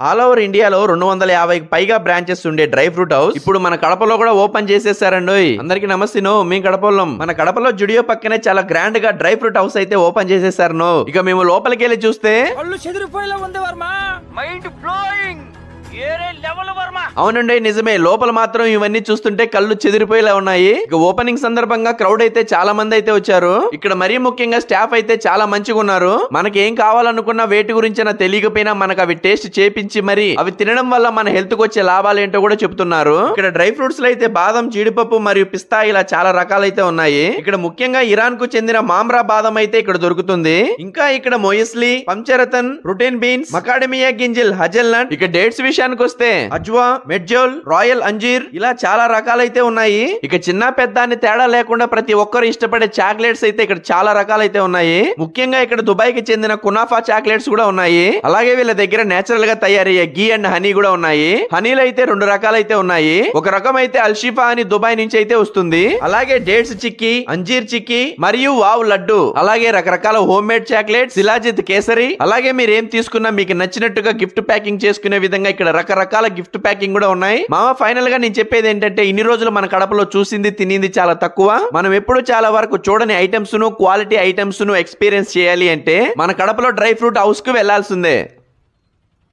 All over ఇండియాలో 250కి పైగా branches ఉండే డ్రై ఫ్రూట్ హౌస్ ఇప్పుడు మన కడపలో కూడా ఓపెన్ చేసేసారండి. అందరికి నమస్తే. మన కడపలో జుడియో పక్కనే చాలా గ్రాండ్ గా డ్రై ఫ్రూట్ హౌస్ అయితే ఓపెన్ చేసేసారు. ఇక మేము లోపలికి వెళ్ళి చూస్తే అవునండి, నిజమే. లోపల మాత్రం ఇవన్నీ చూస్తుంటే కళ్ళు చెదిరిపోయేలా ఉన్నాయి. ఇక ఓపెనింగ్ సందర్భంగా క్రౌడ్ అయితే చాలా మంది అయితే వచ్చారు. ఇక్కడ మరీ ముఖ్యంగా స్టాఫ్ అయితే చాలా మంచిగా ఉన్నారు. మనకి ఏం కావాలనుకున్న వేటి గురించి తెలియకపోయినా మనకు అవి టేస్ట్ చేపించి మరి అవి తినడం వల్ల మన హెల్త్ కు వచ్చే లాభాలు ఏంటో కూడా చెప్తున్నారు. ఇక్కడ డ్రై ఫ్రూట్స్ లో అయితే బాదం, జీడిపప్పు మరియు పిస్తా ఇలా చాలా రకాలైతే ఉన్నాయి. ఇక్కడ ముఖ్యంగా ఇరాన్ కు చెందిన మామ్రా బాదం అయితే ఇక్కడ దొరుకుతుంది. ఇంకా ఇక్కడ మొయస్లీ, పంచరతన్, ప్రోటీన్ బీన్స్, మకాడమియా గింజల్, హజల్నట్. ఇక డేట్స్ విషయానికి వస్తే అజ్వా, మెడ్జోల్, రాయల్ అంజీర్ ఇలా చాలా రకాలైతే ఉన్నాయి. ఇక చిన్న పెద్ద అని తేడా లేకుండా ప్రతి ఒక్కరు ఇష్టపడే చాక్లెట్స్ అయితే ఇక్కడ చాలా రకాలైతే ఉన్నాయి. ముఖ్యంగా ఇక్కడ దుబాయ్ కి చెందిన కునాఫా చాక్లెట్స్ కూడా ఉన్నాయి. అలాగే వీళ్ళ దగ్గర నేచురల్ గా తయారయ్యే గీ అండ్ హనీ కూడా ఉన్నాయి. హనీలు అయితే 2 రకాలైతే ఉన్నాయి. ఒక రకం అయితే అల్షిఫా అని దుబాయ్ నుంచి అయితే వస్తుంది. అలాగే డేట్స్ చిక్కీ, అంజీర్ చిక్కీ మరియు వావ్ లడ్డు, అలాగే రకరకాల home made chocolate, shilajit kesari. అలాగే మీరు ఏం తీసుకున్నా మీకు నచ్చినట్టుగా గిఫ్ట్ ప్యాకింగ్ చేసుకునే విధంగా ఇక్కడ రకరకాల గిఫ్ట్ ప్యాకింగ్ కూడా ఉన్నాయి. మామ ఫైనల్ గా నేను చెప్పేది ఏంటంటే ఇన్ని రోజులు మన కడపలో చూసింది తినింది చాలా తక్కువ. మనం ఎప్పుడు చాలా వరకు చూడని ఐటమ్స్ ను, క్వాలిటీ ఐటమ్స్ ను ఎక్స్పీరియన్స్ చేయాలి అంటే మన కడపలో డ్రై ఫ్రూట్ హౌస్ కు వెళ్లాల్సిందే.